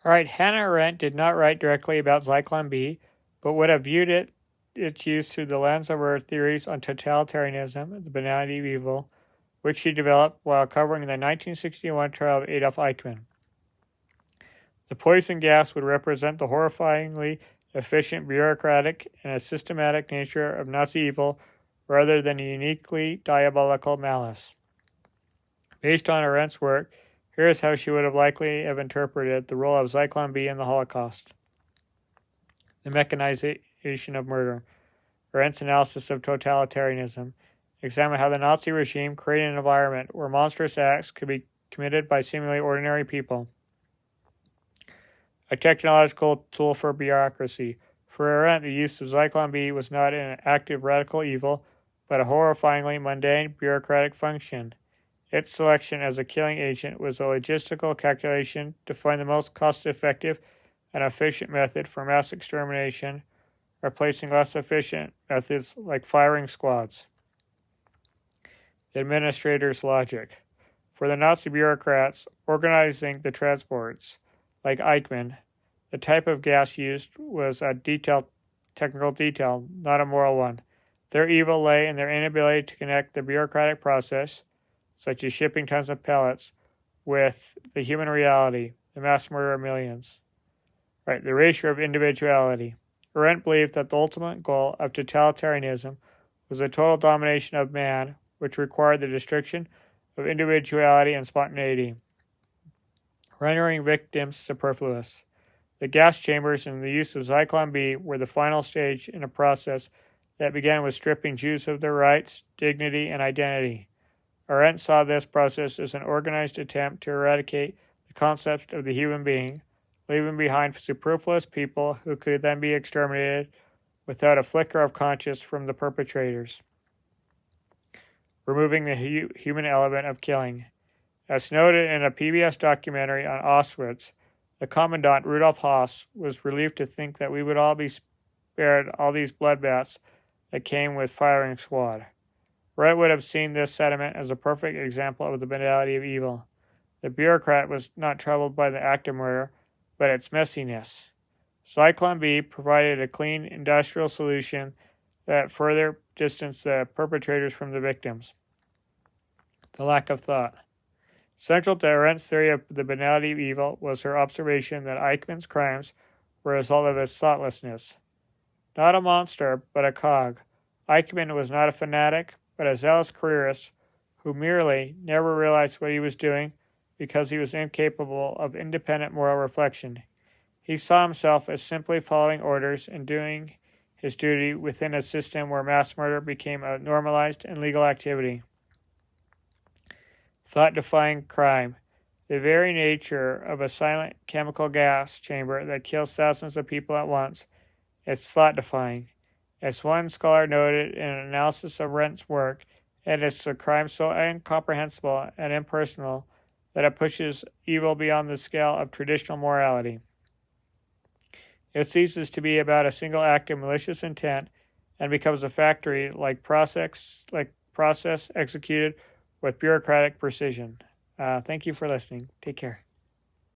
All right, Hannah Arendt did not write directly about Zyklon B, but would have viewed its use through the lens of her theories on totalitarianism, the banality of evil, which she developed while covering the 1961 trial of Adolf Eichmann. The poison gas would represent the horrifyingly efficient, bureaucratic, and systematic nature of Nazi evil rather than a uniquely diabolical malice. Based on Arendt's work, here is how she would have likely have interpreted the role of Zyklon B in the Holocaust. The mechanization of murder. Arendt's analysis of totalitarianism examined how the Nazi regime created an environment where monstrous acts could be committed by seemingly ordinary people. A technological tool for bureaucracy. For Arendt, the use of Zyklon B was not an active radical evil, but a horrifyingly mundane bureaucratic function. Its selection as a killing agent was a logistical calculation to find the most cost-effective and efficient method for mass extermination, replacing less efficient methods like firing squads. The administrator's logic. For the Nazi bureaucrats organizing the transports, like Eichmann, the type of gas used was a technical detail, not a moral one. Their evil lay in their inability to connect the bureaucratic process, such as shipping tons of pellets, with the human reality, the mass murder of millions. Right, the erasure of individuality. Arendt believed that the ultimate goal of totalitarianism was the total domination of man, which required the destruction of individuality and spontaneity, rendering victims superfluous. The gas chambers and the use of Zyklon B were the final stage in a process that began with stripping Jews of their rights, dignity, and identity. Arendt saw this process as an organized attempt to eradicate the concept of the human being, leaving behind superfluous people who could then be exterminated without a flicker of conscience from the perpetrators. Removing the human element of killing. As noted in a PBS documentary on Auschwitz, the commandant, Rudolf Haas, was relieved to think that we would all be spared all these bloodbaths that came with firing squad. Wright would have seen this sentiment as a perfect example of the banality of evil. The bureaucrat was not troubled by the act of murder, but its messiness. Zyklon B provided a clean industrial solution that further distanced the perpetrators from the victims. The lack of thought. Central to Arendt's theory of the banality of evil was her observation that Eichmann's crimes were a result of his thoughtlessness. Not a monster, but a cog. Eichmann was not a fanatic, but a zealous careerist who merely never realized what he was doing because he was incapable of independent moral reflection. He saw himself as simply following orders and doing his duty within a system where mass murder became a normalized and legal activity. Thought-defying crime. The very nature of a silent chemical gas chamber that kills thousands of people at once is thought-defying. As one scholar noted in an analysis of Arendt's work, it is a crime so incomprehensible and impersonal that it pushes evil beyond the scale of traditional morality. It ceases to be about a single act of malicious intent and becomes a factory-like process executed with bureaucratic precision. Thank you for listening. Take care.